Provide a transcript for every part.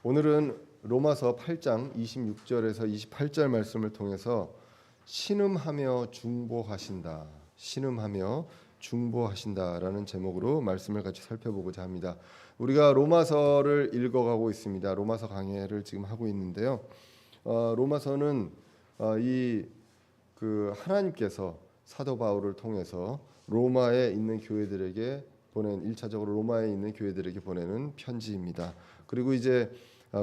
오늘은 로마서 8장 26절에서 28절 말씀을 통해서 신음하며 중보하신다. 신음하며 중보하신다라는 제목으로 말씀을 같이 살펴보고자 합니다. 우리가 로마서를 읽어가고 있습니다. 로마서 강해를 지금 하고 있는데요. 로마서는 하나님께서 사도 바울을 통해서 로마에 있는 교회들에게 보낸 1차적으로 로마에 있는 교회들에게 보내는 편지입니다. 그리고 이제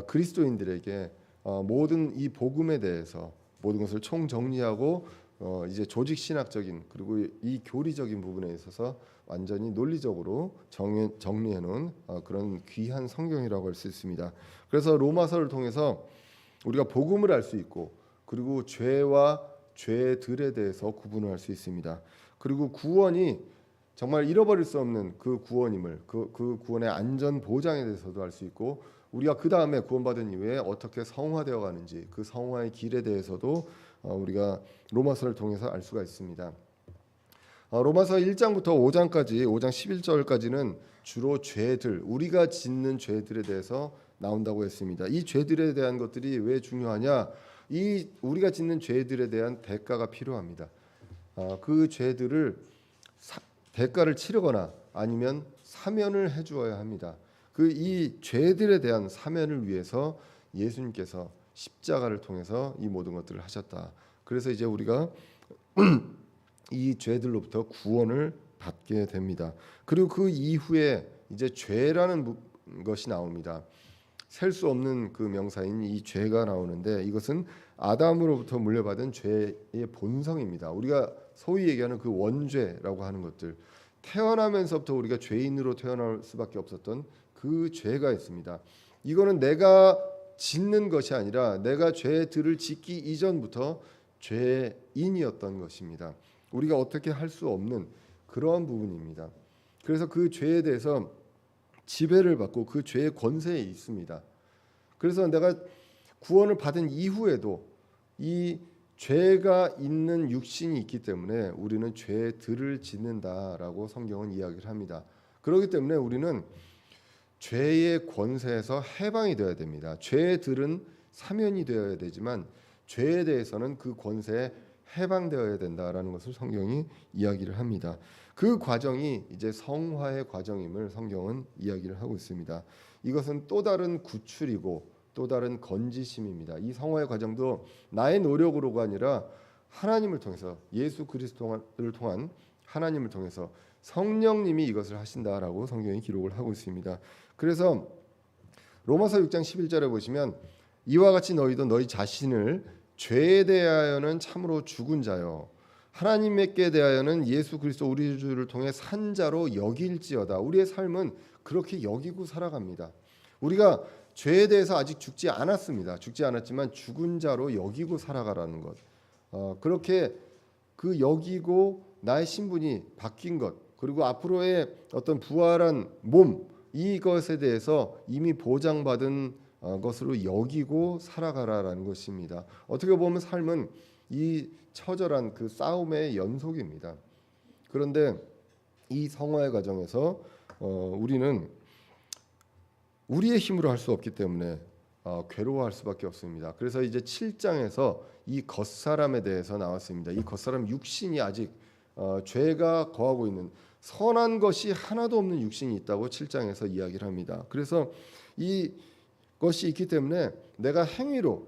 그리스도인들에게 모든 이 복음에 대해서 모든 것을 총정리하고 이제 조직 신학적인 그리고 이 교리적인 부분에 있어서 완전히 논리적으로 정리해 놓은 그런 귀한 성경이라고 할 수 있습니다. 그래서 로마서를 통해서 우리가 복음을 알 수 있고 그리고 죄와 죄들에 대해서 구분을 할 수 있습니다. 그리고 구원이 정말 잃어버릴 수 없는 그 구원임을 그 구원의 안전 보장에 대해서도 알 수 있고 우리가 그 다음에 구원받은 이후에 어떻게 성화되어 가는지 그 성화의 길에 대해서도 우리가 로마서를 통해서 알 수가 있습니다. 로마서 1장부터 5장까지 5장 11절까지는 주로 죄들 우리가 짓는 죄들에 대해서 나온다고 했습니다. 이 죄들에 대한 것들이 왜 중요하냐? 이 우리가 짓는 죄들에 대한 대가가 필요합니다. 그 죄들을 대가를 치르거나 아니면 사면을 해주어야 합니다. 이 죄들에 대한 사면을 위해서 예수님께서 십자가를 통해서 이 모든 것들을 하셨다. 그래서 이제 우리가 이 죄들로부터 구원을 받게 됩니다. 그리고 그 이후에 이제 죄라는 것이 나옵니다. 셀 수 없는 그 명사인 이 죄가 나오는데 이것은 아담으로부터 물려받은 죄의 본성입니다. 우리가 소위 얘기하는 그 원죄라고 하는 것들, 태어나면서부터 우리가 죄인으로 태어날 수밖에 없었던 그 죄가 있습니다. 이거는 내가 짓는 것이 아니라 내가 죄들을 짓기 이전부터 죄인이었던 것입니다. 우리가 어떻게 할 수 없는 그러한 부분입니다. 그래서 그 죄에 대해서 지배를 받고 그 죄의 권세에 있습니다. 그래서 내가 구원을 받은 이후에도 이 죄가 있는 육신이 있기 때문에 우리는 죄들을 짓는다라고 성경은 이야기를 합니다. 그렇기 때문에 우리는 죄의 권세에서 해방이 되어야 됩니다. 죄들은 사면이 되어야 되지만 죄에 대해서는 그 권세에 해방되어야 된다라는 것을 성경이 이야기를 합니다. 그 과정이 이제 성화의 과정임을 성경은 이야기를 하고 있습니다. 이것은 또 다른 구출이고 또 다른 건지심입니다. 이 성화의 과정도 나의 노력으로가 아니라 하나님을 통해서 예수 그리스도를 통한 하나님을 통해서 성령님이 이것을 하신다라고 성경이 기록을 하고 있습니다. 그래서 로마서 6장 11절에 보시면 이와 같이 너희도 너희 자신을 죄에 대하여는 참으로 죽은 자요 하나님께 대하여는 예수 그리스도 우리 주를 통해 산 자로 여길지어다. 우리의 삶은 그렇게 여기고 살아갑니다. 우리가 죄에 대해서 아직 죽지 않았습니다. 죽지 않았지만 죽은 자로 여기고 살아가라는 것. 그렇게 그 여기고 나의 신분이 바뀐 것 그리고 앞으로의 어떤 부활한 몸 이것에 대해서 이미 보장받은 것으로 여기고 살아가라라는 것입니다. 어떻게 보면 삶은 이 처절한 그 싸움의 연속입니다. 그런데 이 성화의 과정에서 우리는 우리의 힘으로 할 수 없기 때문에 괴로워할 수밖에 없습니다. 그래서 이제 7장에서 이 겉사람에 대해서 나왔습니다. 이 겉사람 육신이 아직 죄가 거하고 있는 선한 것이 하나도 없는 육신이 있다고 7장에서 이야기를 합니다. 그래서 이 것이 있기 때문에 내가 행위로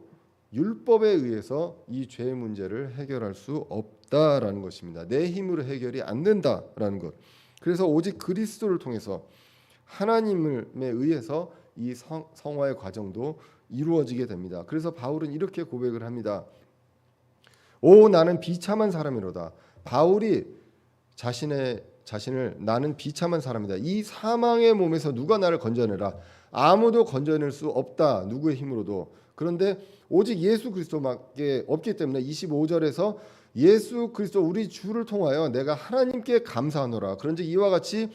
율법에 의해서 이 죄의 문제를 해결할 수 없다라는 것입니다. 내 힘으로 해결이 안 된다라는 것. 그래서 오직 그리스도를 통해서 하나님에 의해서 이 성화의 과정도 이루어지게 됩니다. 그래서 바울은 이렇게 고백을 합니다. 오 나는 비참한 사람이로다. 바울이 자신을 나는 비참한 사람이다. 이 사망의 몸에서 누가 나를 건져내라. 아무도 건져낼 수 없다. 누구의 힘으로도. 그런데 오직 예수 그리스도밖에 없기 때문에 25절에서 예수 그리스도 우리 주를 통하여 내가 하나님께 감사하노라. 그런즉 이와 같이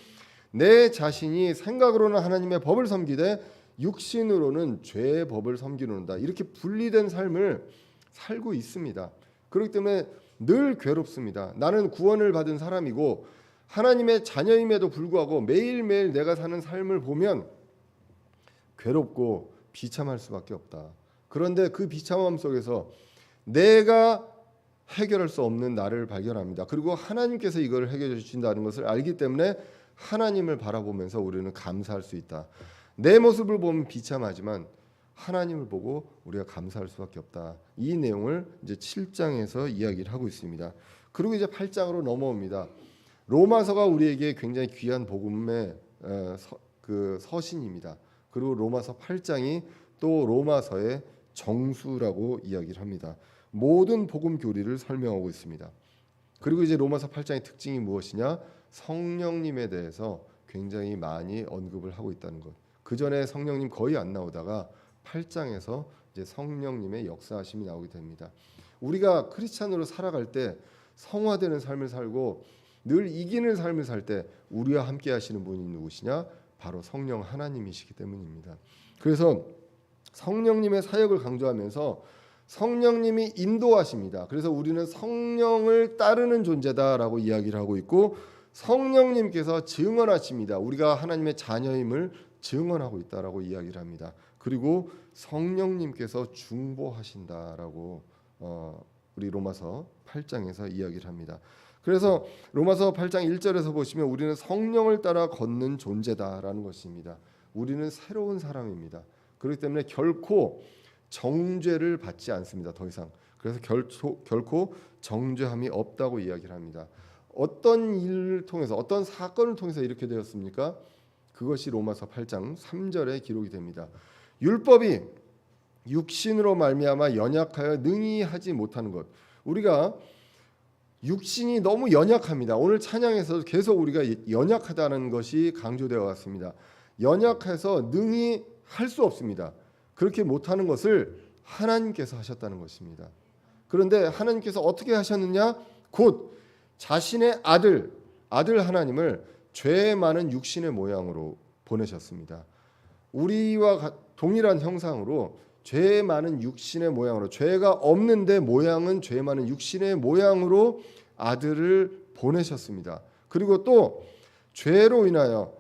내 자신이 생각으로는 하나님의 법을 섬기되 육신으로는 죄의 법을 섬기노라. 이렇게 분리된 삶을 살고 있습니다. 그렇기 때문에 늘 괴롭습니다. 나는 구원을 받은 사람이고 하나님의 자녀임에도 불구하고 매일매일 내가 사는 삶을 보면 괴롭고 비참할 수밖에 없다. 그런데 그 비참함 속에서 내가 해결할 수 없는 나를 발견합니다. 그리고 하나님께서 이걸 해결해 주신다는 것을 알기 때문에 하나님을 바라보면서 우리는 감사할 수 있다. 내 모습을 보면 비참하지만 하나님을 보고 우리가 감사할 수밖에 없다. 이 내용을 이제 7장에서 이야기를 하고 있습니다. 그리고 이제 8장으로 넘어옵니다. 로마서가 우리에게 굉장히 귀한 복음의 그 서신입니다. 그리고 로마서 8장이 또 로마서의 정수라고 이야기를 합니다. 모든 복음 교리를 설명하고 있습니다. 그리고 이제 로마서 8장의 특징이 무엇이냐? 성령님에 대해서 굉장히 많이 언급을 하고 있다는 것. 그 전에 성령님 거의 안 나오다가 8장에서 이제 성령님의 역사하심이 나오게 됩니다. 우리가 크리스찬으로 살아갈 때 성화되는 삶을 살고 늘 이기는 삶을 살 때 우리와 함께 하시는 분이 누구시냐? 바로 성령 하나님이시기 때문입니다. 그래서 성령님의 사역을 강조하면서 성령님이 인도하십니다. 그래서 우리는 성령을 따르는 존재다라고 이야기를 하고 있고 성령님께서 증언하십니다. 우리가 하나님의 자녀임을 증언하고 있다라고 이야기를 합니다. 그리고 성령님께서 중보하신다라고 우리 로마서 8장에서 이야기를 합니다. 그래서 로마서 8장 1절에서 보시면 우리는 성령을 따라 걷는 존재다라는 것입니다. 우리는 새로운 사람입니다. 그렇기 때문에 결코 정죄를 받지 않습니다. 더 이상. 그래서 결코 정죄함이 없다고 이야기를 합니다. 어떤 일을 통해서 어떤 사건을 통해서 이렇게 되었습니까? 그것이 로마서 8장 3절에 기록이 됩니다. 율법이 육신으로 말미암아 연약하여 능히 하지 못하는 것. 우리가 육신이 너무 연약합니다. 오늘 찬양에서 계속 우리가 연약하다는 것이 강조되어 왔습니다. 연약해서 능히 할 수 없습니다. 그렇게 못하는 것을 하나님께서 하셨다는 것입니다. 그런데 하나님께서 어떻게 하셨느냐? 곧 자신의 아들 하나님을 죄 많은 육신의 모양으로 보내셨습니다. 우리와 동일한 형상으로 죄 많은 육신의 모양으로, 죄가 없는데 모양은 죄 많은 육신의 모양으로 아들을 보내셨습니다. 그리고 또 죄로 인하여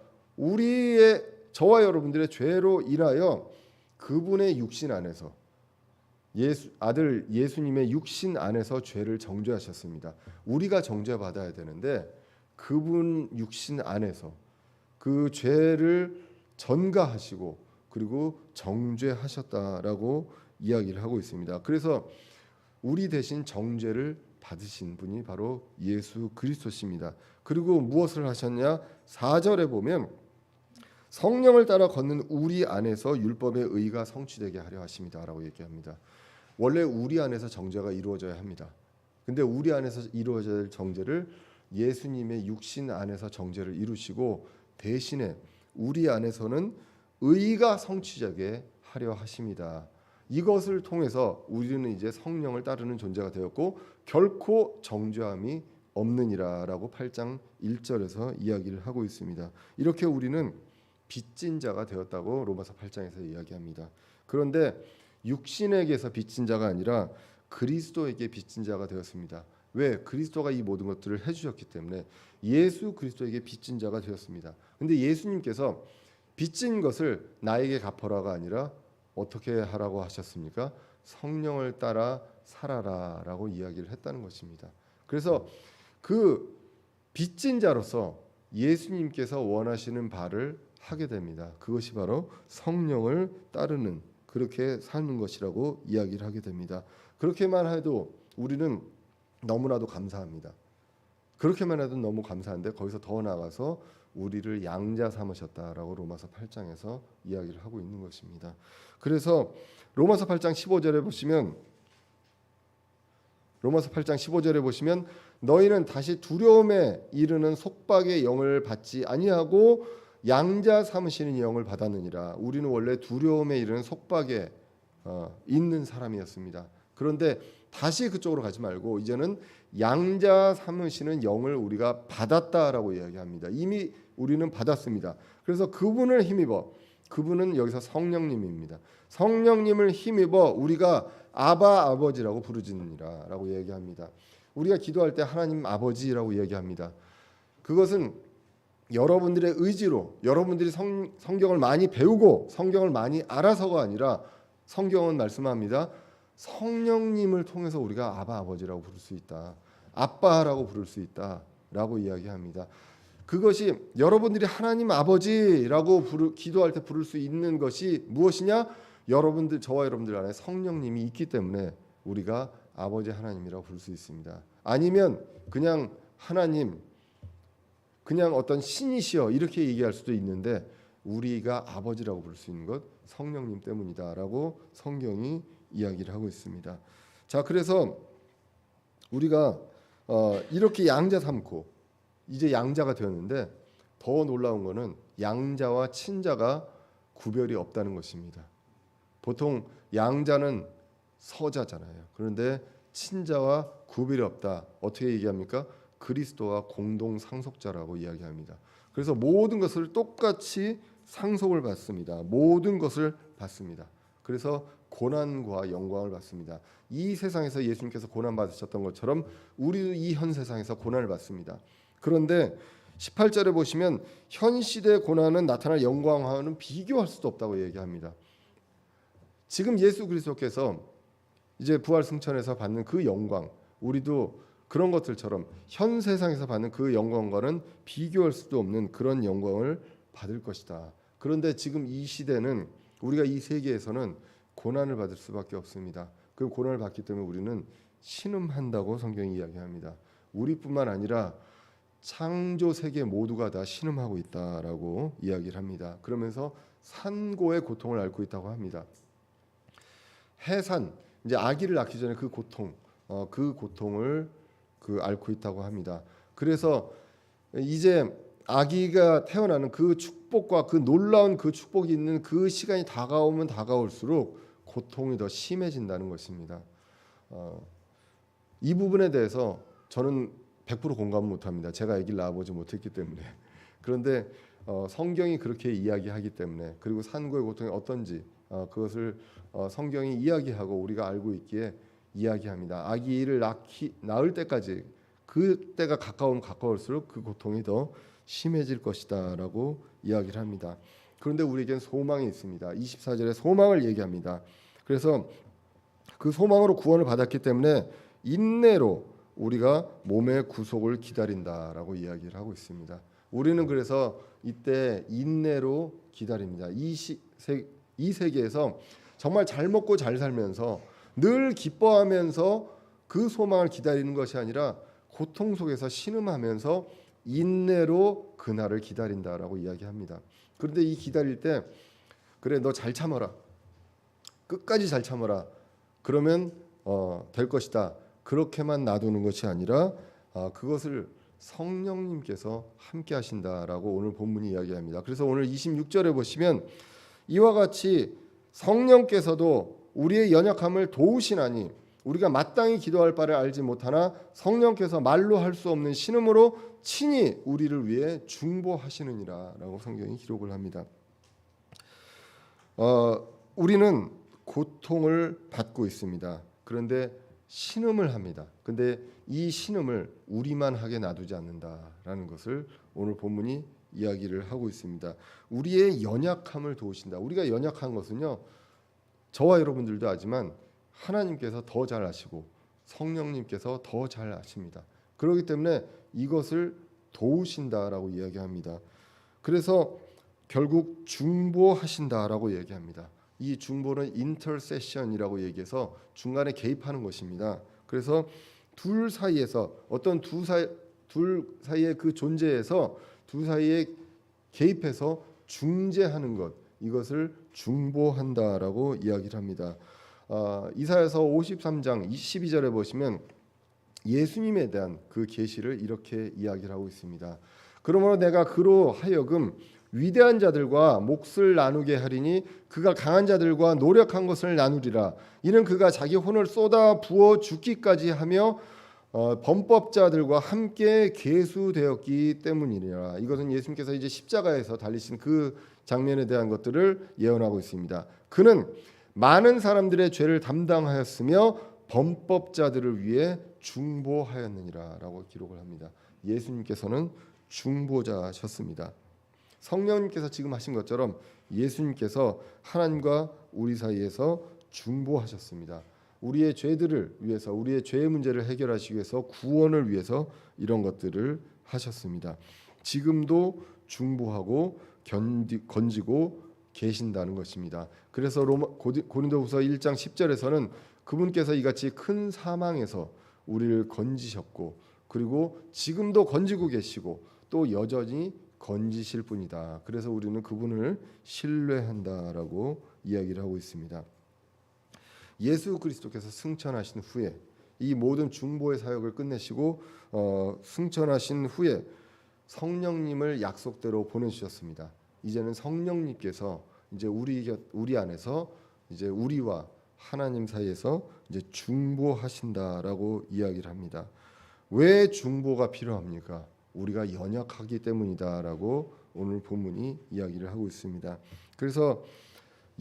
저와 여러분들의 죄로 인하여 그분의 육신 안에서 아들 예수님의 육신 안에서 죄를 정죄하셨습니다. 우리가 정죄받아야 되는데 그분 육신 안에서 그 죄를 전가하시고 그리고 정죄하셨다라고 이야기를 하고 있습니다. 그래서 우리 대신 정죄를 받으신 분이 바로 예수 그리스도십니다. 그리고 무엇을 하셨냐? 4절에 보면 성령을 따라 걷는 우리 안에서 율법의 의가 성취되게 하려 하십니다라고 얘기합니다. 원래 우리 안에서 정죄가 이루어져야 합니다. 근데 우리 안에서 이루어져야 할 정죄를 예수님의 육신 안에서 정죄를 이루시고 대신에 우리 안에서는 의가 성취되게 하려 하십니다. 이것을 통해서 우리는 이제 성령을 따르는 존재가 되었고 결코 정죄함이 없느니라라고 8장 1절에서 이야기를 하고 있습니다. 이렇게 우리는 빚진 자가 되었다고 로마서 8장에서 이야기합니다. 그런데 육신에게서 빚진 자가 아니라 그리스도에게 빚진 자가 되었습니다. 왜? 그리스도가 이 모든 것들을 해주셨기 때문에 예수 그리스도에게 빚진 자가 되었습니다. 근데 예수님께서 빚진 것을 나에게 갚아라가 아니라 어떻게 하라고 하셨습니까? 성령을 따라 살아라라고 이야기를 했다는 것입니다. 그래서 그 빚진 자로서 예수님께서 원하시는 바를 하게 됩니다. 그것이 바로 성령을 따르는 그렇게 사는 것이라고 이야기를 하게 됩니다. 그렇게만 해도 우리는 너무나도 감사합니다. 그렇게만 해도 너무 감사한데 거기서 더 나아가서 우리를 양자 삼으셨다라고 로마서 8장에서 이야기를 하고 있는 것입니다. 그래서 로마서 8장 15절에 보시면 너희는 다시 두려움에 이르는 속박의 영을 받지 아니하고 양자 삼으시는 영을 받았느니라. 우리는 원래 두려움에 이르는 속박에 있는 사람이었습니다. 그런데 다시 그쪽으로 가지 말고 이제는 양자 삼으시는 영을 우리가 받았다라고 이야기합니다. 이미 우리는 받았습니다. 그래서 그분을 힘입어, 그분은 여기서 성령님입니다. 성령님을 힘입어 우리가 아바 아버지라고 부르짖느니라라고 얘기합니다. 우리가 기도할 때 하나님 아버지라고 얘기합니다. 그것은 여러분들의 의지로 여러분들이 성경을 많이 배우고 성경을 많이 알아서가 아니라 성경은 말씀합니다. 성령님을 통해서 우리가 아바 아버지라고 부를 수 있다. 아빠라고 부를 수 있다라고 이야기합니다. 그것이 여러분들이 하나님 아버지라고 기도할 때 부를 수 있는 것이 무엇이냐? 여러분들 저와 여러분들 안에 성령님이 있기 때문에 우리가 아버지 하나님이라고 부를 수 있습니다. 아니면 그냥 하나님 그냥 어떤 신이시여 이렇게 얘기할 수도 있는데 우리가 아버지라고 부를 수 있는 것 성령님 때문이다라고 성경이 이야기를 하고 있습니다. 자, 그래서 우리가 이렇게 양자 삼고 이제 양자가 되었는데 더 놀라운 것은 양자와 친자가 구별이 없다는 것입니다. 보통 양자는 서자잖아요. 그런데 친자와 구별이 없다. 어떻게 얘기합니까? 그리스도와 공동 상속자라고 이야기합니다. 그래서 모든 것을 똑같이 상속을 받습니다. 모든 것을 받습니다. 그래서 고난과 영광을 받습니다. 이 세상에서 예수님께서 고난 받으셨던 것처럼 우리도 이 현 세상에서 고난을 받습니다. 그런데 18절에 보시면 현 시대의 고난은 나타날 영광과는 비교할 수도 없다고 얘기합니다. 지금 예수 그리스도께서 이제 부활 승천에서 받는 그 영광, 우리도 그런 것들처럼 현 세상에서 받는 그 영광과는 비교할 수도 없는 그런 영광을 받을 것이다. 그런데 지금 이 시대는 우리가 이 세계에서는 고난을 받을 수밖에 없습니다. 그 고난을 받기 때문에 우리는 신음한다고 성경이 이야기합니다. 우리뿐만 아니라 창조 세계 모두가 다 신음하고 있다라고 이야기를 합니다. 그러면서 산고의 고통을 앓고 있다고 합니다. 해산, 이제 아기를 낳기 전에 그 고통, 그 고통을 앓고 있다고 합니다. 그래서 이제 아기가 태어나는 그 축복과 그 놀라운 그 축복이 있는 그 시간이 다가오면 다가올수록 고통이 더 심해진다는 것입니다. 이 부분에 대해서 저는 100% 공감을 못합니다. 제가 아기를 낳아보지 못했기 때문에. 그런데 성경이 그렇게 이야기하기 때문에 그리고 산고의 고통이 어떤지 그것을 성경이 이야기하고 우리가 알고 있기에 이야기합니다. 아기를 낳을 때까지 그 때가 가까울수록 그 고통이 더 심해질 것이다라고 이야기를 합니다. 그런데 우리에겐 소망이 있습니다. 24절에 소망을 얘기합니다. 그래서 그 소망으로 구원을 받았기 때문에 인내로 우리가 몸의 구속을 기다린다라고 이야기를 하고 있습니다. 우리는 그래서 이때 인내로 기다립니다. 이 세계에서 정말 잘 먹고 잘 살면서 늘 기뻐하면서 그 소망을 기다리는 것이 아니라 고통 속에서 신음하면서 인내로 그날을 기다린다라고 이야기합니다. 그런데 이 기다릴 때 그래 너 잘 참아라. 끝까지 잘 참아라. 그러면 될 것이다. 그렇게만 놔두는 것이 아니라 그것을 성령님께서 함께 하신다라고 오늘 본문이 이야기합니다. 그래서 오늘 26절에 보시면 이와 같이 성령께서도 우리의 연약함을 도우시나니 우리가 마땅히 기도할 바를 알지 못하나 성령께서 말로 할 수 없는 신음으로 친히 우리를 위해 중보하시느니라라고 성경이 기록을 합니다. 우리는 고통을 받고 있습니다. 그런데 신음을 합니다. 근데 이 신음을 우리만 하게 놔두지 않는다라는 것을 오늘 본문이 이야기를 하고 있습니다. 우리의 연약함을 도우신다. 우리가 연약한 것은요. 저와 여러분들도 아지만 하나님께서 더 잘 아시고 성령님께서 더 잘 아십니다. 그렇기 때문에 이것을 도우신다라고 이야기합니다. 그래서 결국 중보하신다라고 얘기합니다. 이 중보는 인터세션이라고 얘기해서 중간에 개입하는 것입니다. 그래서 둘 사이에서 어떤 둘 사이의 그 존재에서 둘 사이에 개입해서 중재하는 것, 이것을 중보한다라고 이야기를 합니다. 이사야서 53장 22절에 보시면 예수님에 대한 그 계시를 이렇게 이야기를 하고 있습니다. 그러므로 내가 그로 하여금 위대한 자들과 몫을 나누게 하리니 그가 강한 자들과 노력한 것을 나누리라. 이는 그가 자기 혼을 쏟아 부어 죽기까지 하며 범법자들과 함께 계수되었기 때문이니라. 이것은 예수님께서 이제 십자가에서 달리신 그 장면에 대한 것들을 예언하고 있습니다. 그는 많은 사람들의 죄를 담당하였으며 범법자들을 위해 중보하였느니라라고 기록을 합니다. 예수님께서는 중보자셨습니다. 성령님께서 지금 하신 것처럼 예수님께서 하나님과 우리 사이에서 중보하셨습니다. 우리의 죄들을 위해서, 우리의 죄의 문제를 해결하시기 위해서, 구원을 위해서 이런 것들을 하셨습니다. 지금도 중보하고 건지고 계신다는 것입니다. 그래서 고린도후서 1장 10절에서는 그분께서 이같이 큰 사망에서 우리를 건지셨고, 그리고 지금도 건지고 계시고 또 여전히 건지실 분이다. 그래서 우리는 그분을 신뢰한다라고 이야기를 하고 있습니다. 예수 그리스도께서 승천하신 후에 이 모든 중보의 사역을 끝내시고 승천하신 후에 성령님을 약속대로 보내주셨습니다. 이제는 성령님께서 이제 우리 안에서 이제 우리와 하나님 사이에서 이제 중보하신다라고 이야기를 합니다. 왜 중보가 필요합니까? 우리가 연약하기 때문이다라고 오늘 본문이 이야기를 하고 있습니다. 그래서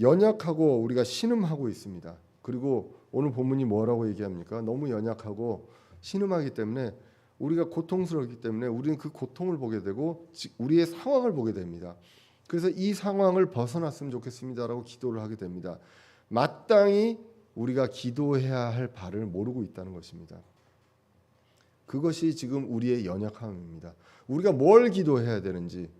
연약하고 우리가 신음하고 있습니다. 그리고 오늘 본문이 뭐라고 얘기합니까? 너무 연약하고 신음하기 때문에 우리가 고통스럽기 때문에 우리는 그 고통을 보게 되고 우리의 상황을 보게 됩니다. 그래서 이 상황을 벗어났으면 좋겠습니다라고 기도를 하게 됩니다. 마땅히 우리가 기도해야 할 바를 모르고 있다는 것입니다. 그것이 지금 우리의 연약함입니다. 우리가 뭘 기도해야 되는지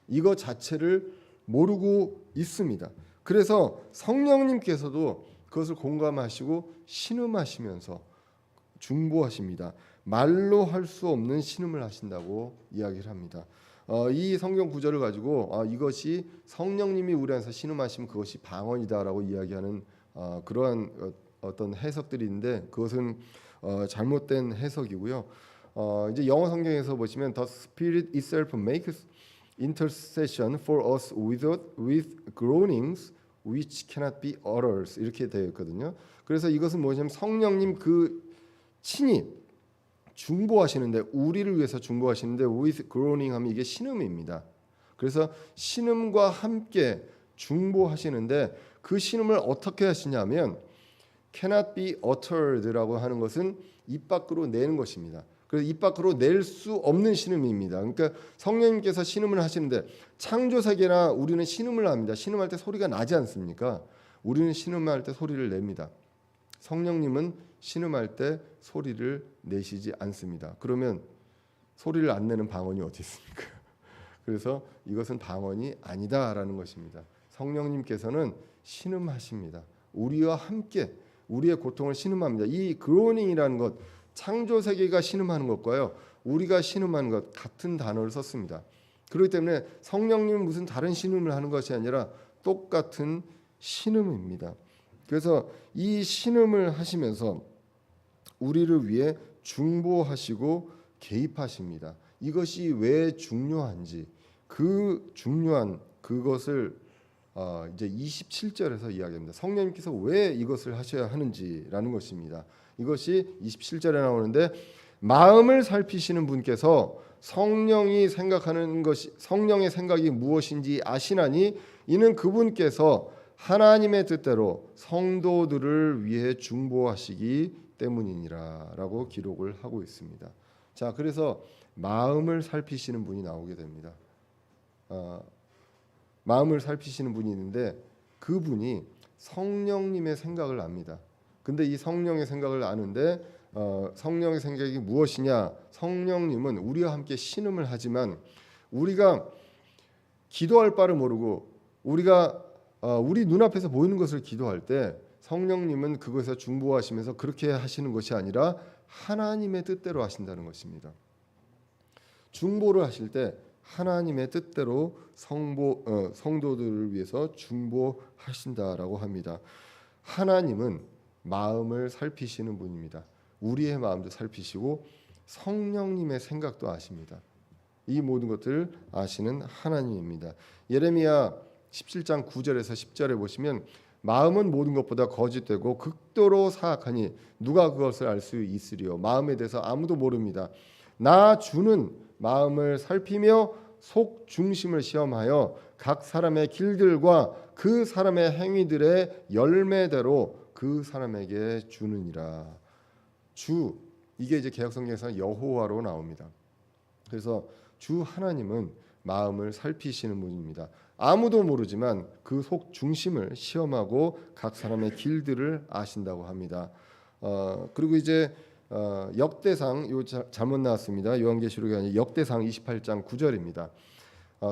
이거 자체를 모르고 있습니다. 그래서 성령님께서도 그것을 공감하시고 신음하시면서 중보하십니다. 말로 할 수 없는 신음을 하신다고 이야기를 합니다. 이 성경 구절을 가지고 이것이 성령님이 우리 안에서 신음하시면 그것이 방언이다라고 이야기하는 그러한 어떤 해석들이 있는데 그것은 잘못된 해석이고요. 이제 영어 성경에서 보시면 The Spirit itself makes intercession for us with groanings which cannot be uttered 이렇게 되어 있거든요. 그래서 이것은 뭐냐면 성령님 그 친히 중보하시는데 우리를 위해서 중보하시는데 with groaning 하면 이게 신음입니다. 그래서 신음과 함께 중보하시는데 그 신음을 어떻게 하시냐면 cannot be uttered라고 하는 것은 입 밖으로 내는 것입니다. 그래서 입 밖으로 낼 수 없는 신음입니다. 그러니까 성령님께서 신음을 하시는데 창조 세계나 우리는 신음을 합니다. 신음할 때 소리가 나지 않습니까? 우리는 신음할 때 소리를 냅니다. 성령님은 신음할 때 소리를 내시지 않습니다. 그러면 소리를 안 내는 방언이 어디 있습니까? 그래서 이것은 방언이 아니다라는 것입니다. 성령님께서는 신음하십니다. 우리와 함께 우리의 고통을 신음합니다. 이 그로닝이라는 것, 창조 세계가 신음하는 것과요, 우리가 신음하는 것 같은 단어를 썼습니다. 그렇기 때문에 성령님은 무슨 다른 신음을 하는 것이 아니라 똑같은 신음입니다. 그래서 이 신음을 하시면서 우리를 위해 중보하시고 개입하십니다. 이것이 왜 중요한지 그 중요한 그것을 이제 27절에서 이야기합니다. 성령님께서 왜 이것을 하셔야 하는지라는 것입니다. 이것이 27절에 나오는데 마음을 살피시는 분께서 성령이 생각하는 것이 성령의 생각이 무엇인지 아시나니 이는 그분께서 하나님의 뜻대로 성도들을 위해 중보하시기 때문이니라라고 기록을 하고 있습니다. 자, 그래서 마음을 살피시는 분이 나오게 됩니다. 마음을 살피시는 분이 있는데 그분이 성령님의 생각을 압니다. 근데 이 성령의 생각을 아는데 성령의 생각이 무엇이냐? 성령님은 우리와 함께 신음을 하지만 우리가 기도할 바를 모르고 우리가 우리 눈앞에서 보이는 것을 기도할 때 성령님은 그것에서 중보하시면서 그렇게 하시는 것이 아니라 하나님의 뜻대로 하신다는 것입니다. 중보를 하실 때 하나님의 뜻대로 성도들을 위해서 중보하신다라고 합니다. 하나님은 마음을 살피시는 분입니다. 우리의 마음도 살피시고 성령님의 생각도 아십니다. 이 모든 것들을 아시는 하나님입니다. 예레미야 17장 9절에서 10절에 보시면 마음은 모든 것보다 거짓되고 극도로 사악하니 누가 그것을 알 수 있으리요. 마음에 대해서 아무도 모릅니다. 나 주는 마음을 살피며 속 중심을 시험하여 각 사람의 길들과 그 사람의 행위들의 열매대로 그 사람에게 주느니라. 주, 이게 이제 개역성경에서 여호와로 나옵니다. 그래서 주 하나님은 마음을 살피시는 분입니다. 아무도 모르지만 그 속 중심을 시험하고 각 사람의 길들을 아신다고 합니다. 그리고 이제 역대상 잘못 나왔습니다. 요한계시록이 아니라 역대상 28장 9절입니다.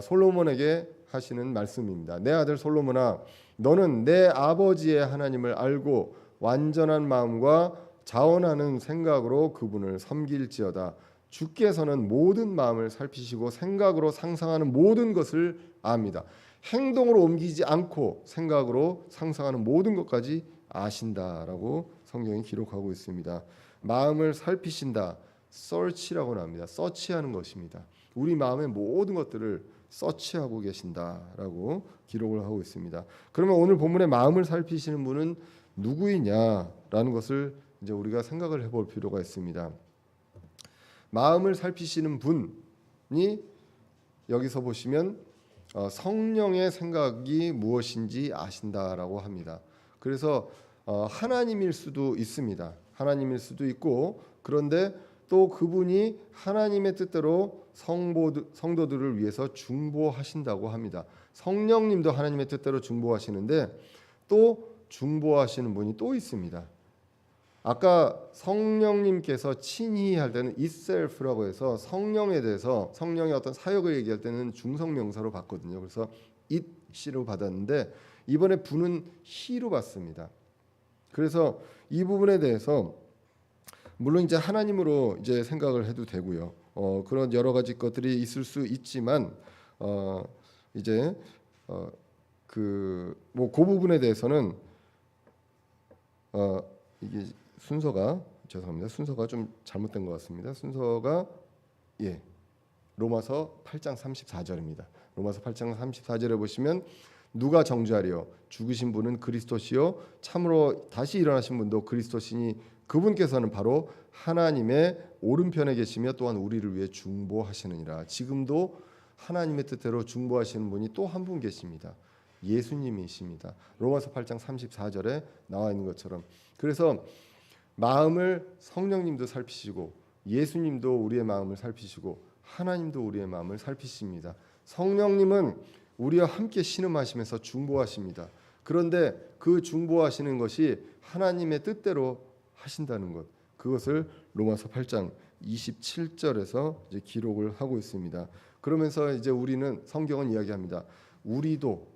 솔로몬에게 하시는 말씀입니다. 내 아들 솔로몬아, 너는 내 아버지의 하나님을 알고 완전한 마음과 자원하는 생각으로 그분을 섬길지어다. 주께서는 모든 마음을 살피시고 생각으로 상상하는 모든 것을 압니다. 행동으로 옮기지 않고 생각으로 상상하는 모든 것까지 아신다라고 성경이 기록하고 있습니다. 마음을 살피신다, search라고 합니다. 서치하는 것입니다. 우리 마음의 모든 것들을 서치하고 계신다라고 기록을 하고 있습니다. 그러면 오늘 본문의 마음을 살피시는 분은 누구이냐라는 것을 이제 우리가 생각을 해볼 필요가 있습니다. 마음을 살피시는 분이 여기서 보시면 성령의 생각이 무엇인지 아신다라고 합니다. 그래서 하나님일 수도 있습니다. 하나님일 수도 있고, 그런데 또 그분이 하나님의 뜻대로 성도들을 위해서 중보하신다고 합니다. 성령님도 하나님의 뜻대로 중보하시는데 또 중보하시는 분이 또 있습니다. 아까 성령님께서 친히 할 때는 itself라고 해서 성령에 대해서, 성령의 어떤 사역을 얘기할 때는 중성명사로 봤거든요. 그래서 it시로 받았는데 이번에 분은 he로 받습니다. 그래서 이 부분에 대해서 물론 이제 하나님으로 이제 생각을 해도 되고요. 그런 여러 가지 것들이 있을 수 있지만 이제 그 부분에 대해서는 이게 순서가 좀 잘못된 것 같습니다. 순서가 로마서 8장 34절입니다. 로마서 8장 34절에 보시면 누가 정죄하리요? 죽으신 분은 그리스도시요 참으로 다시 일어나신 분도 그리스도시니 그분께서는 바로 하나님의 오른편에 계시며 또한 우리를 위해 중보하시느니라. 지금도 하나님의 뜻대로 중보하시는 분이 또 한 분 계십니다. 예수님이십니다. 로마서 8장 34절에 나와 있는 것처럼. 그래서 마음을 성령님도 살피시고 예수님도 우리의 마음을 살피시고 하나님도 우리의 마음을 살피십니다. 성령님은 우리와 함께 신음하시면서 중보하십니다. 그런데 그 중보하시는 것이 하나님의 뜻대로 하신다는 것, 그것을 로마서 8장 27절에서 이제 기록을 하고 있습니다. 그러면서 이제 우리는 성경은 이야기합니다. 우리도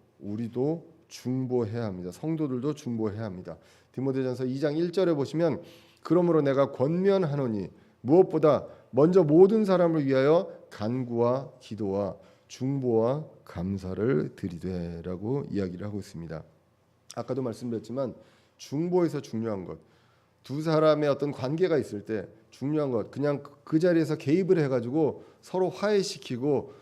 중보해야 합니다. 성도들도 중보해야 합니다. 디모데전서 2장 1절에 보시면 그러므로 내가 권면하노니 무엇보다 먼저 모든 사람을 위하여 간구와 기도와 중보와 감사를 드리되라고 이야기를 하고 있습니다. 아까도 말씀드렸지만 중보에서 중요한 것, 두 사람의 어떤 관계가 있을 때 중요한 것, 그냥 그 자리에서 개입을 해가지고 서로 화해시키고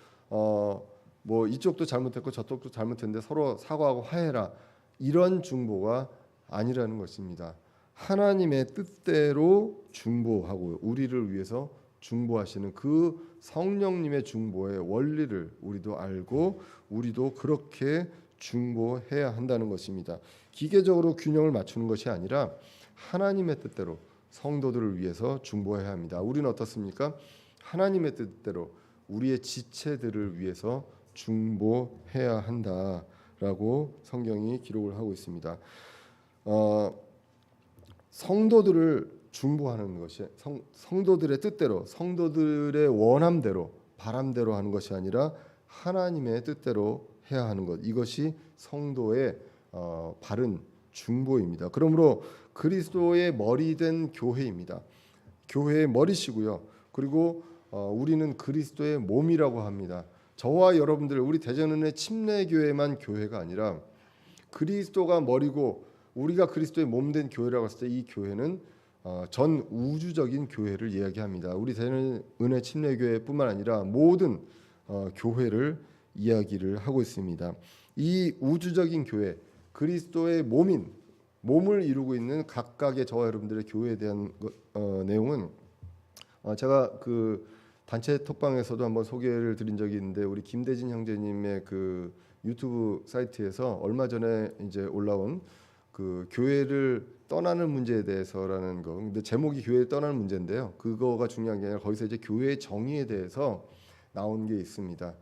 이쪽도 잘못했고 저쪽도 잘못했는데 서로 사과하고 화해라, 이런 중보가 아니라는 것입니다. 하나님의 뜻대로 중보하고 우리를 위해서 중보하시는 그 성령님의 중보의 원리를 우리도 알고 우리도 그렇게 중보해야 한다는 것입니다. 기계적으로 균형을 맞추는 것이 아니라 하나님의 뜻대로 성도들을 위해서 중보해야 합니다. 우리는 어떻습니까? 하나님의 뜻대로 우리의 지체들을 위해서 중보해야 한다라고 성경이 기록을 하고 있습니다. 성도들을 중보하는 것이 성도들의 뜻대로, 성도들의 원함대로, 바람대로 하는 것이 아니라 하나님의 뜻대로 해야 하는 것, 이것이 성도의 바른 중보입니다. 그러므로 그리스도의 머리된 교회입니다. 교회의 머리시고요. 그리고 우리는 그리스도의 몸이라고 합니다. 저와 여러분들, 우리 대전은의 침례교회만 교회가 아니라 그리스도가 머리고 우리가 그리스도의 몸된 교회라고 했을 때 이 교회는 전 우주적인 교회를 이야기합니다. 우리 대전은의 침례교회뿐만 아니라 모든 교회를 이야기를 하고 있습니다. 이 우주적인 교회, 그리스도의 몸을 이루고 있는 각각의 저와 여러분들의 교회에 대한 내용은 제가 그 단체 톡방에서도 한번 소개를 드린 적이 있는데, 우리 김대진 형제님의 그 유튜브 사이트에서 얼마 전에 이제 올라온 그 교회를 떠나는 문제에 대해서라는 거. 근데 제목이 교회를 떠나는 문제인데요. 그거가 중요한 게 아니라 거기서 이제 교회의 정의에 대해서 나온 게 있습니다.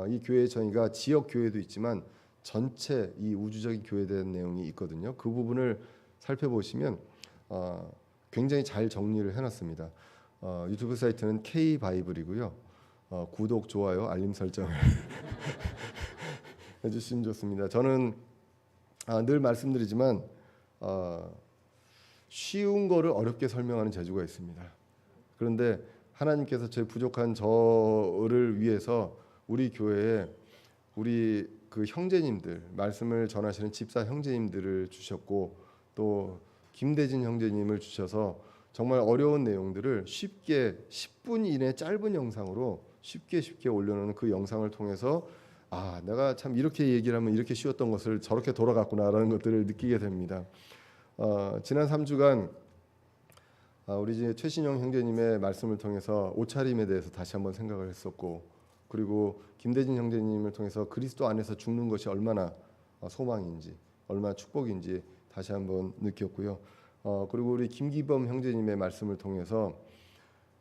이 교회 저희가 지역 교회도 있지만 전체 이 우주적인 교회에 대한 내용이 있거든요. 그 부분을 살펴보시면 굉장히 잘 정리를 해놨습니다. 유튜브 사이트는 K 바이블이고요. 구독, 좋아요, 알림 설정을 해주시면 좋습니다. 저는 늘 말씀드리지만 쉬운 거를 어렵게 설명하는 재주가 있습니다. 그런데 하나님께서 제 부족한 저를 위해서 우리 교회에 우리 그 형제님들, 말씀을 전하시는 집사 형제님들을 주셨고 또 김대진 형제님을 주셔서 정말 어려운 내용들을 쉽게 10분 이내 짧은 영상으로 쉽게 올려놓는 그 영상을 통해서 내가 참 이렇게 얘기를 하면 이렇게 쉬웠던 것을 저렇게 돌아갔구나라는 것들을 느끼게 됩니다. 지난 3주간 우리 이제 최신영 형제님의 말씀을 통해서 옷차림에 대해서 다시 한번 생각을 했었고, 그리고 김대진 형제님을 통해서 그리스도 안에서 죽는 것이 얼마나 소망인지, 얼마나 축복인지 다시 한번 느꼈고요. 그리고 우리 김기범 형제님의 말씀을 통해서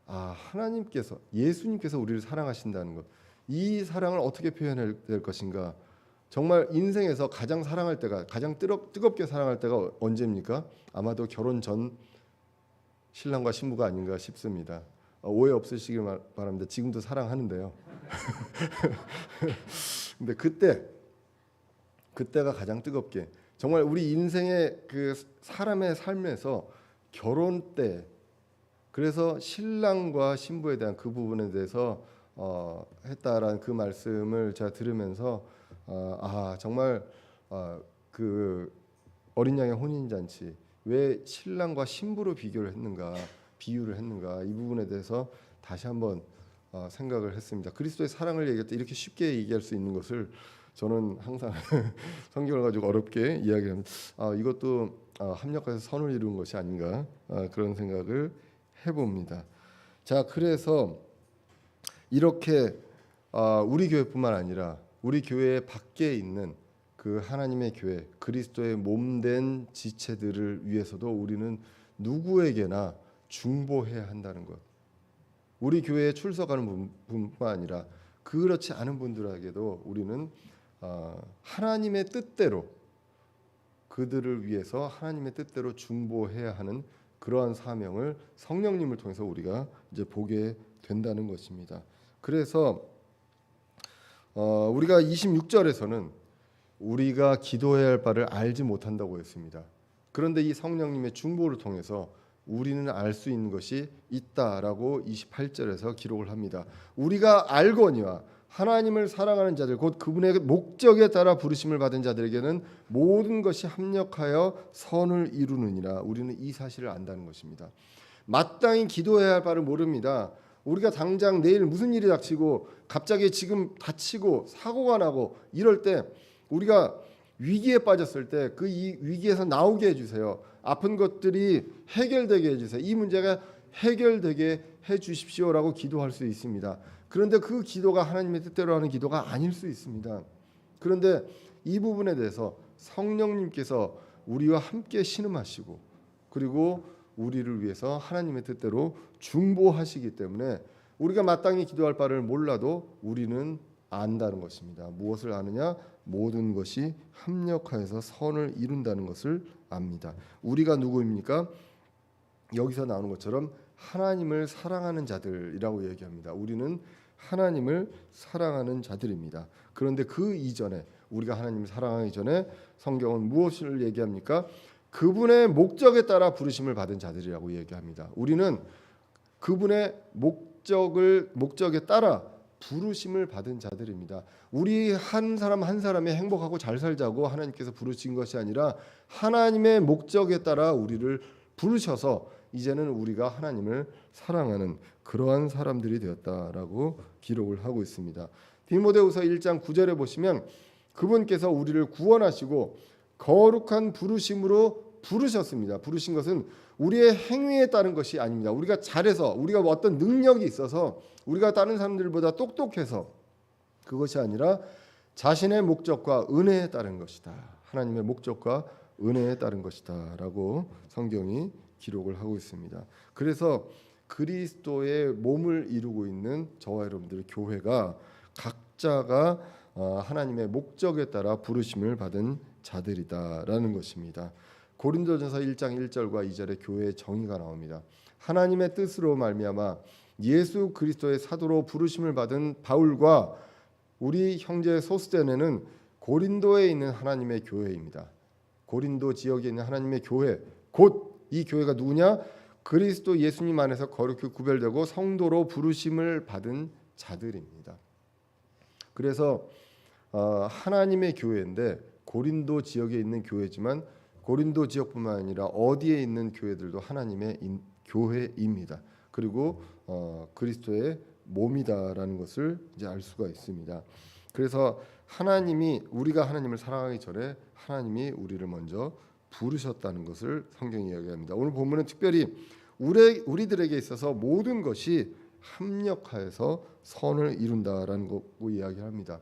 하나님께서, 예수님께서 우리를 사랑하신다는 것, 이 사랑을 어떻게 표현해야 될 것인가. 정말 인생에서 가장 사랑할 때가, 가장 뜨겁게 사랑할 때가 언제입니까? 아마도 결혼 전 신랑과 신부가 아닌가 싶습니다. 오해 없으시길 바랍니다. 지금도 사랑하는데요. 근데 그때가 가장 뜨겁게, 정말 우리 인생의 그 사람의 삶에서 결혼 때, 그래서 신랑과 신부에 대한 그 부분에 대해서 했다라는 그 말씀을 제가 들으면서 정말 그 어린 양의 혼인 잔치, 왜 신랑과 신부로 비유를 했는가, 이 부분에 대해서 다시 한번 생각을 했습니다. 그리스도의 사랑을 얘기할 때 이렇게 쉽게 얘기할 수 있는 것을 저는 항상 성경을 가지고 어렵게 이야기합니다. 이것도 합력해서 선을 이룬 것이 아닌가, 그런 생각을 해봅니다. 자, 그래서 이렇게 우리 교회뿐만 아니라 우리 교회 밖에 있는 그 하나님의 교회, 그리스도의 몸된 지체들을 위해서도 우리는 누구에게나 중보해야 한다는 것. 우리 교회에 출석하는 분뿐만 아니라 그렇지 않은 분들에게도 우리는 하나님의 뜻대로, 그들을 위해서 하나님의 뜻대로 중보해야 하는 그러한 사명을 성령님을 통해서 우리가 이제 보게 된다는 것입니다. 그래서 우리가 26절에서는 우리가 기도해야 할 바를 알지 못한다고 했습니다. 그런데 이 성령님의 중보를 통해서 우리는 알 수 있는 것이 있다라고 28절에서 기록을 합니다. 우리가 알거니와 하나님을 사랑하는 자들, 곧 그분의 목적에 따라 부르심을 받은 자들에게는 모든 것이 합력하여 선을 이루느니라. 우리는 이 사실을 안다는 것입니다. 마땅히 기도해야 할 바를 모릅니다. 우리가 당장 내일 무슨 일이 닥치고 갑자기 지금 다치고 사고가 나고 이럴 때, 우리가 위기에 빠졌을 때 그 이 위기에서 나오게 해주세요. 아픈 것들이 해결되게 해주세요. 이 문제가 해결되게 해주십시오라고 기도할 수 있습니다. 그런데 그 기도가 하나님의 뜻대로 하는 기도가 아닐 수 있습니다. 그런데 이 부분에 대해서 성령님께서 우리와 함께 신음하시고, 그리고 우리를 위해서 하나님의 뜻대로 중보하시기 때문에 우리가 마땅히 기도할 바를 몰라도 우리는 안다는 것입니다. 무엇을 아느냐? 모든 것이 합력하여서 선을 이룬다는 것을 압니다. 우리가 누구입니까? 여기서 나오는 것처럼 하나님을 사랑하는 자들이라고 얘기합니다. 우리는 하나님을 사랑하는 자들입니다. 그런데 그 이전에, 우리가 하나님을 사랑하기 전에 성경은 무엇을 얘기합니까? 그분의 목적에 따라 부르심을 받은 자들이라고 얘기합니다. 우리는 그분의 목적에 따라 부르심을 받은 자들입니다. 우리 한 사람 한 사람이 행복하고 잘 살자고 하나님께서 부르신 것이 아니라 하나님의 목적에 따라 우리를 부르셔서 이제는 우리가 하나님을 사랑하는 그러한 사람들이 되었다라고 기록을 하고 있습니다. 디모데후서 1장 9절에 보시면 그분께서 우리를 구원하시고 거룩한 부르심으로 부르셨습니다. 부르신 것은 우리의 행위에 따른 것이 아닙니다. 우리가 잘해서, 우리가 어떤 능력이 있어서, 우리가 다른 사람들보다 똑똑해서, 그것이 아니라 자신의 목적과 은혜에 따른 것이다. 하나님의 목적과 은혜에 따른 것이다 라고 성경이 기록을 하고 있습니다. 그래서 그리스도의 몸을 이루고 있는 저와 여러분들의 교회가 각자가 하나님의 목적에 따라 부르심을 받은 자들이다라는 것입니다. 고린도전서 1장 1절과 2절에 교회의 정의가 나옵니다. 하나님의 뜻으로 말미암아 예수 그리스도의 사도로 부르심을 받은 바울과 우리 형제 소스데네는 고린도에 있는 하나님의 교회입니다. 고린도 지역에 있는 하나님의 교회, 곧 이 교회가 누구냐? 그리스도 예수님 안에서 거룩히 구별되고 성도로 부르심을 받은 자들입니다. 그래서 하나님의 교회인데 고린도 지역에 있는 교회지만 고린도 지역뿐만 아니라 어디에 있는 교회들도 하나님의 교회입니다. 그리고 그리스도의 몸이다라는 것을 이제 알 수가 있습니다. 그래서 우리가 하나님을 사랑하기 전에 하나님이 우리를 먼저 부르셨다는 것을 성경이 이야기합니다. 오늘 본문은 특별히 우리들에게 있어서 모든 것이 합력하여서 선을 이룬다라는 것고 이야기합니다.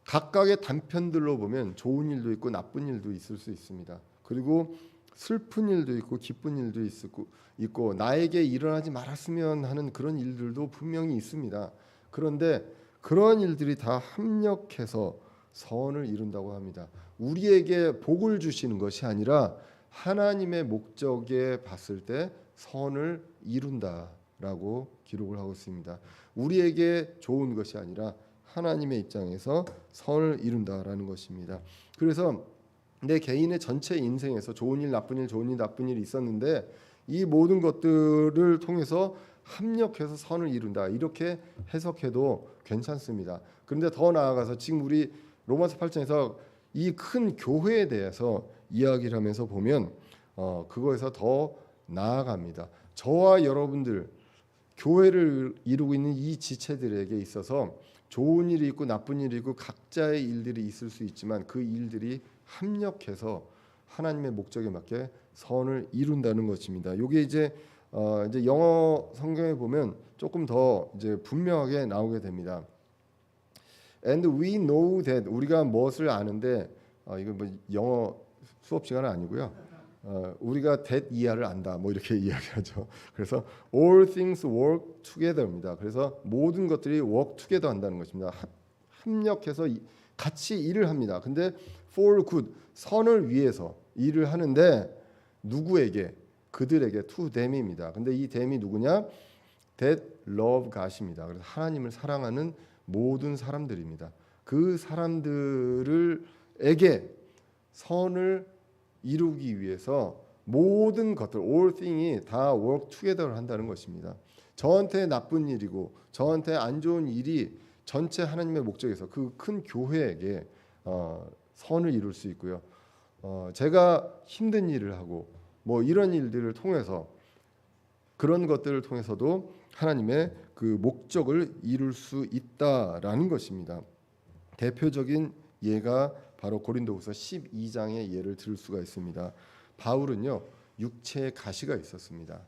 각각의 단편들로 보면 좋은 일도 있고 나쁜 일도 있을 수 있습니다. 그리고 슬픈 일도 있고 기쁜 일도 있고 나에게 일어나지 말았으면 하는 그런 일들도 분명히 있습니다. 그런데 그런 일들이 다 합력해서 선을 이룬다고 합니다. 우리에게 복을 주시는 것이 아니라 하나님의 목적에 봤을 때 선을 이룬다라고 기록을 하고 있습니다. 우리에게 좋은 것이 아니라 하나님의 입장에서 선을 이룬다라는 것입니다. 그래서 내 개인의 전체 인생에서 좋은 일, 나쁜 일, 좋은 일, 나쁜 일이 있었는데 이 모든 것들을 통해서 합력해서 선을 이룬다, 이렇게 해석해도 괜찮습니다. 그런데 더 나아가서 지금 우리 로마서 8장에서 이 큰 교회에 대해서 이야기를 하면서 보면 그거에서 더 나아갑니다. 저와 여러분들 교회를 이루고 있는 이 지체들에게 있어서 좋은 일이 있고 나쁜 일이 있고 각자의 일들이 있을 수 있지만 그 일들이 합력해서 하나님의 목적에 맞게 선을 이룬다는 것입니다. 이게 이제 영어 성경에 보면 조금 더 이제 분명하게 나오게 됩니다. And we know that, 우리가 무엇을 아는데 이거 뭐 영어 수업 시간은 아니고요. 우리가 that 이하를 안다, 뭐 이렇게 이야기하죠. 그래서 all things work together입니다. 그래서 모든 것들이 work together 한다는 것입니다. 합력해서 같이 일을 합니다. 근데 for good, 선을 위해서 일을 하는데 누구에게? 그들에게, to them입니다. 근데 이 them이 누구냐? that love God입니다. 그래서 하나님을 사랑하는 모든 사람들입니다. 그 사람들에게 선을 이루기 위해서 모든 것들, all thing이 다 work together 한다는 것입니다. 저한테 나쁜 일이고 저한테 안 좋은 일이 전체 하나님의 목적에서 그 큰 교회에게 선을 이룰 수 있고요. 제가 힘든 일을 하고 뭐 이런 일들을 통해서, 그런 것들을 통해서도 하나님의 그 목적을 이룰 수 있다라는 것입니다. 대표적인 예가 바로 고린도후서 12장의 예를 들 수가 있습니다. 바울은요, 육체에 가시가 있었습니다.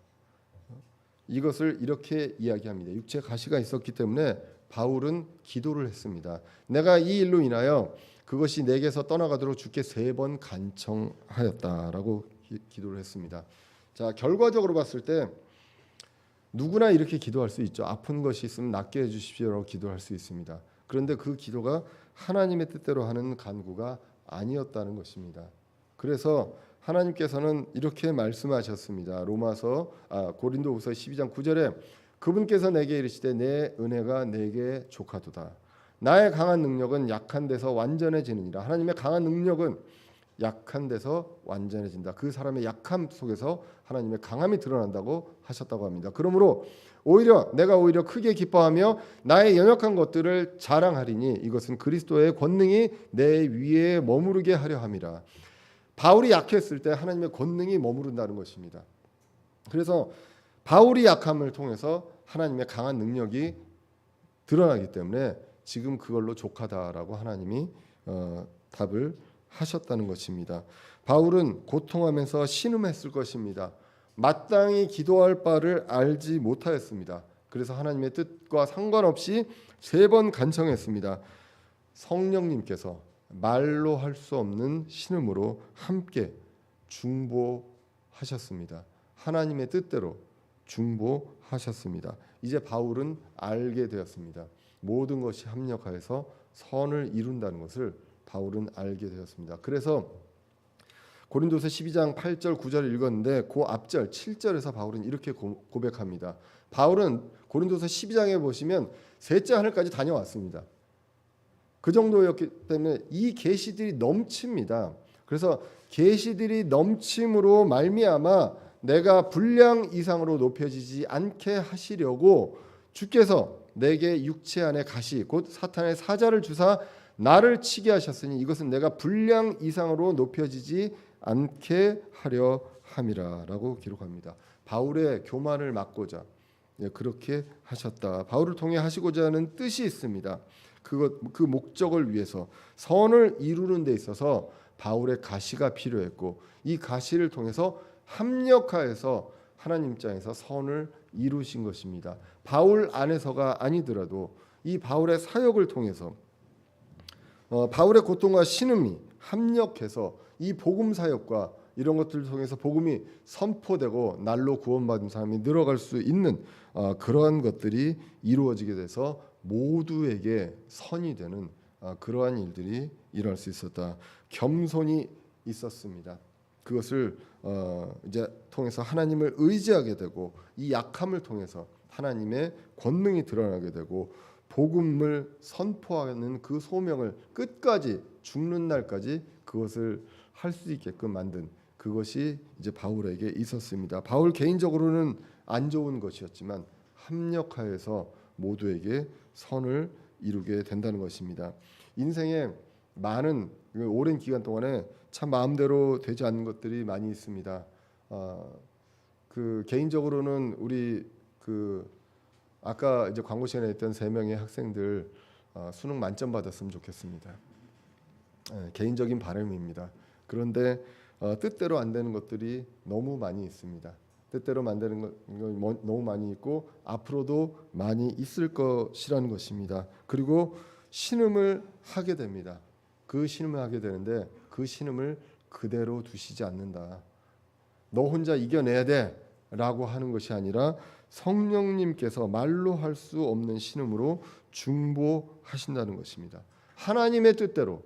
이것을 이렇게 이야기합니다. 육체에 가시가 있었기 때문에 바울은 기도를 했습니다. 내가 이 일로 인하여 그것이 내게서 떠나가도록 주께 3번 간청하였다라고 기도를 했습니다. 자, 결과적으로 봤을 때 누구나 이렇게 기도할 수 있죠. 아픈 것이 있으면 낫게 해주십시오라고 기도할 수 있습니다. 그런데 그 기도가 하나님의 뜻대로 하는 간구가 아니었다는 것입니다. 그래서 하나님께서는 이렇게 말씀하셨습니다. 고린도후서 12장 9절에 그분께서 내게 이르시되 내 은혜가 내게 족하도다. 나의 강한 능력은 약한 데서 완전해지느니라. 하나님의 강한 능력은 약한 데서 완전해진다. 그 사람의 약함 속에서 하나님의 강함이 드러난다고 하셨다고 합니다. 그러므로 내가 오히려 크게 기뻐하며 나의 연약한 것들을 자랑하리니 이것은 그리스도의 권능이 내 위에 머무르게 하려 함이라. 바울이 약했을 때 하나님의 권능이 머무른다는 것입니다. 그래서 바울이 약함을 통해서 하나님의 강한 능력이 드러나기 때문에 지금 그걸로 족하다라고 하나님이 답을 하셨다는 것입니다. 바울은 고통하면서 신음했을 것입니다. 마땅히 기도할 바를 알지 못하였습니다. 그래서 하나님의 뜻과 상관없이 3번 간청했습니다. 성령님께서 말로 할 수 없는 신음으로 함께 중보하셨습니다. 하나님의 뜻대로 중보하셨습니다. 이제 바울은 알게 되었습니다. 모든 것이 합력하여서 선을 이룬다는 것을 바울은 알게 되었습니다. 그래서 고린도서 12장 8절 9절을 읽었는데 그 앞절 7절에서 바울은 이렇게 고백합니다. 바울은 고린도서 12장에 보시면 셋째 하늘까지 다녀왔습니다. 그 정도였기 때문에 이 계시들이 넘칩니다. 그래서 계시들이 넘침으로 말미암아 내가 분량 이상으로 높여지지 않게 하시려고 주께서 내게 육체 안에 가시 곧 사탄의 사자를 주사 나를 치게 하셨으니 이것은 내가 분량 이상으로 높여지지 않게 하려 함이라라고 기록합니다. 바울의 교만을 막고자 그렇게 하셨다. 바울을 통해 하시고자 하는 뜻이 있습니다. 그 목적을 위해서 선을 이루는 데 있어서 바울의 가시가 필요했고 이 가시를 통해서 합력하여서 하나님 입장에서 선을 이루신 것입니다. 바울 안에서가 아니더라도 이 바울의 사역을 통해서 바울의 고통과 신음이 합력해서 이 복음 사역과 이런 것들을 통해서 복음이 선포되고 날로 구원받은 사람이 늘어갈 수 있는 그러한 것들이 이루어지게 돼서 모두에게 선이 되는 그러한 일들이 일어날 수 있었다. 겸손이 있었습니다. 그것을 이제 통해서 하나님을 의지하게 되고 이 약함을 통해서 하나님의 권능이 드러나게 되고 복음을 선포하는 그 소명을 끝까지 죽는 날까지 그것을 할 수 있게끔 만든 그것이 이제 바울에게 있었습니다. 바울 개인적으로는 안 좋은 것이었지만 합력하여서 모두에게 선을 이루게 된다는 것입니다. 인생에 많은 오랜 기간 동안에 참 마음대로 되지 않는 것들이 많이 있습니다. 그 개인적으로는 우리 아까 이제 광고 시간에 했던 3명의 학생들 수능 만점 받았으면 좋겠습니다. 개인적인 바람입니다. 그런데 뜻대로 안 되는 것들이 너무 많이 있습니다. 뜻대로 만드는 것 너무 많이 있고 앞으로도 많이 있을 것이라는 것입니다. 그리고 신음을 하게 됩니다. 그 신음을 하게 되는데 그 신음을 그대로 두시지 않는다. 너 혼자 이겨내야 돼라고 하는 것이 아니라 성령님께서 말로 할 수 없는 신음으로 중보하신다는 것입니다. 하나님의 뜻대로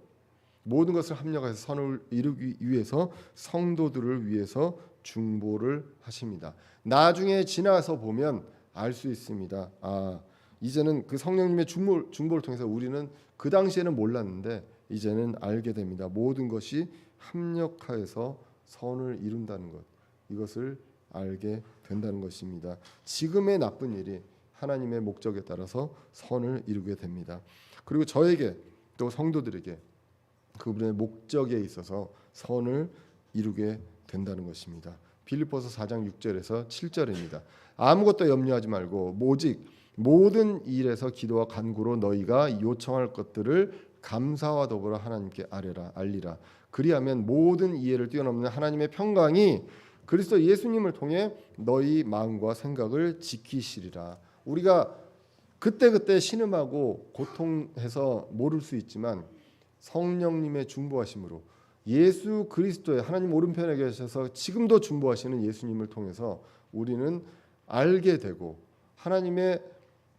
모든 것을 합력해서 선을 이루기 위해서 성도들을 위해서 중보를 하십니다. 나중에 지나서 보면 알 수 있습니다. 이제는 그 성령님의 중보를 통해서 우리는 그 당시에는 몰랐는데 이제는 알게 됩니다. 모든 것이 합력하여서 선을 이룬다는 것, 이것을 알게 된다는 것입니다. 지금의 나쁜 일이 하나님의 목적에 따라서 선을 이루게 됩니다. 그리고 저에게 또 성도들에게 그분의 목적에 있어서 선을 이루게 된다는 것입니다. 빌립보서 4장 6절에서 7절입니다. 아무것도 염려하지 말고 오직 모든 일에서 기도와 간구로 너희가 요청할 것들을 감사와 더불어 하나님께 알리라. 그리하면 모든 이해를 뛰어넘는 하나님의 평강이 그리스도 예수님을 통해 너희 마음과 생각을 지키시리라. 우리가 그때그때 신음하고 고통해서 모를 수 있지만 성령님의 중보하심으로 예수 그리스도의 하나님 오른편에 계셔서 지금도 중보하시는 예수님을 통해서 우리는 알게 되고 하나님의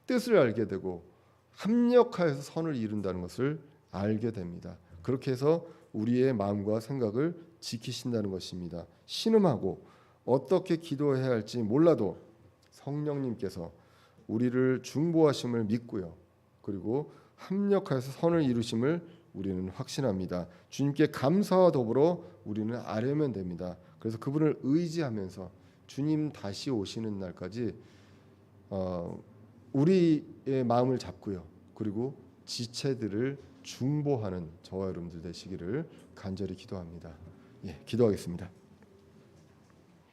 뜻을 알게 되고 합력하여서 선을 이룬다는 것을 알게 됩니다. 그렇게 해서 우리의 마음과 생각을 지키신다는 것입니다. 신음하고 어떻게 기도해야 할지 몰라도 성령님께서 우리를 중보하심을 믿고요. 그리고 합력하여서 선을 이루심을 우리는 확신합니다. 주님께 감사와 더불어 우리는 아뢰면 됩니다. 그래서 그분을 의지하면서 주님 다시 오시는 날까지 우리의 마음을 잡고요. 그리고 지체들을 중보하는 저와 여러분들 되시기를 간절히 기도합니다. 기도하겠습니다.